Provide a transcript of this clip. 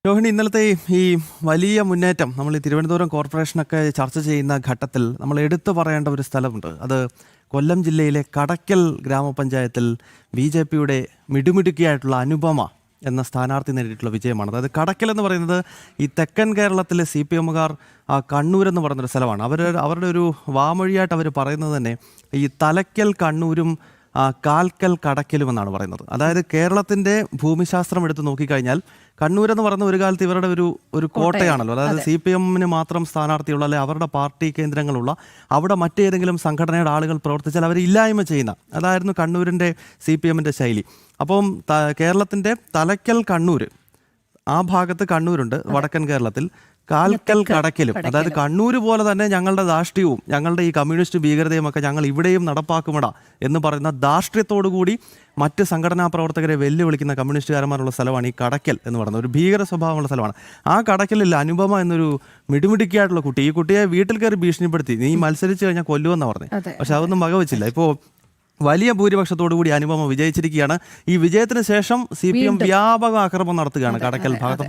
രോഹിണി, ഇന്നലത്തെ ഈ വലിയ മുന്നേറ്റം നമ്മൾ ഈ തിരുവനന്തപുരം കോർപ്പറേഷനൊക്കെ ചർച്ച ചെയ്യുന്ന ഘട്ടത്തിൽ നമ്മൾ എടുത്തു പറയേണ്ട ഒരു സ്ഥലമുണ്ട്. അത് കൊല്ലം ജില്ലയിലെ കടയ്ക്കൽ ഗ്രാമപഞ്ചായത്തിൽ BJPയുടെ മിടുമിടുക്കിയായിട്ടുള്ള അനുപമ എന്ന സ്ഥാനാർത്ഥി നേടിയിട്ടുള്ള വിജയമാണ്. അതായത് കടയ്ക്കൽ എന്ന് പറയുന്നത് ഈ തെക്കൻ കേരളത്തിലെ CPMകാർ കണ്ണൂരെന്ന് പറയുന്നൊരു സ്ഥലമാണ്. അവരുടെ ഒരു വാമൊഴിയായിട്ട് അവർ പറയുന്നത് തന്നെ ഈ തലയ്ക്കൽ കണ്ണൂരും കാൽക്കൽ കടയ്ക്കലും എന്നാണ് പറയുന്നത്. അതായത് കേരളത്തിൻ്റെ ഭൂമിശാസ്ത്രം എടുത്ത് നോക്കിക്കഴിഞ്ഞാൽ കണ്ണൂരെന്ന് പറയുന്ന ഒരു കാലത്ത് ഇവരുടെ ഒരു കോട്ടയാണല്ലോ. അതായത് CPMന് മാത്രം സ്ഥാനാർത്ഥിയുള്ള, അല്ലെ അവരുടെ പാർട്ടി കേന്ദ്രങ്ങളുള്ള, അവിടെ മറ്റേതെങ്കിലും സംഘടനയുടെ ആളുകൾ പ്രവർത്തിച്ചാൽ അവർ ഇല്ലായ്മ ചെയ്യുന്ന, അതായിരുന്നു കണ്ണൂരിൻ്റെ CPMൻ്റെ ശൈലി. അപ്പം കേരളത്തിൻ്റെ തലയ്ക്കൽ കണ്ണൂർ, ആ ഭാഗത്ത് കണ്ണൂരുണ്ട്, വടക്കൻ കേരളത്തിൽ കാൽക്കൽ കടയ്ക്കലും. അതായത് കണ്ണൂർ പോലെ തന്നെ ഞങ്ങളുടെ ധാർഷ്ട്യവും ഞങ്ങളുടെ ഈ കമ്മ്യൂണിസ്റ്റ് ഭീകരതയും ഒക്കെ ഞങ്ങൾ ഇവിടെയും നടപ്പാക്കുമടാ എന്ന് പറയുന്ന ധാർഷ്ട്യത്തോടു കൂടി മറ്റ് സംഘടനാ പ്രവർത്തകരെ വെല്ലുവിളിക്കുന്ന കമ്മ്യൂണിസ്റ്റുകാരന്മാരുള്ള സ്ഥലമാണ് ഈ കടയ്ക്കൽ എന്ന് പറയുന്നത്. ഒരു ഭീകര സ്വഭാവമുള്ള സ്ഥലമാണ്. ആ കടയ്ക്കലിൽ അനുപമ എന്നൊരു മിടുമിടുക്കിയായിട്ടുള്ള കുട്ടി, ഈ കുട്ടിയെ വീട്ടിൽ കയറി ഭീഷണിപ്പെടുത്തി, നീ മത്സരിച്ച് കഴിഞ്ഞാൽ കൊല്ലുമെന്നാണ് പറഞ്ഞത്. പക്ഷെ അതൊന്നും വകവെച്ചില്ല. ഇപ്പോൾ വലിയ ഭൂരിപക്ഷത്തോടു കൂടി അനുപമ വിജയിച്ചിരിക്കുകയാണ്. ഈ വിജയത്തിന് ശേഷം CPM വ്യാപക ആക്രമണം നടത്തുകയാണ് കടയ്ക്കൽ ഭാഗത്ത്.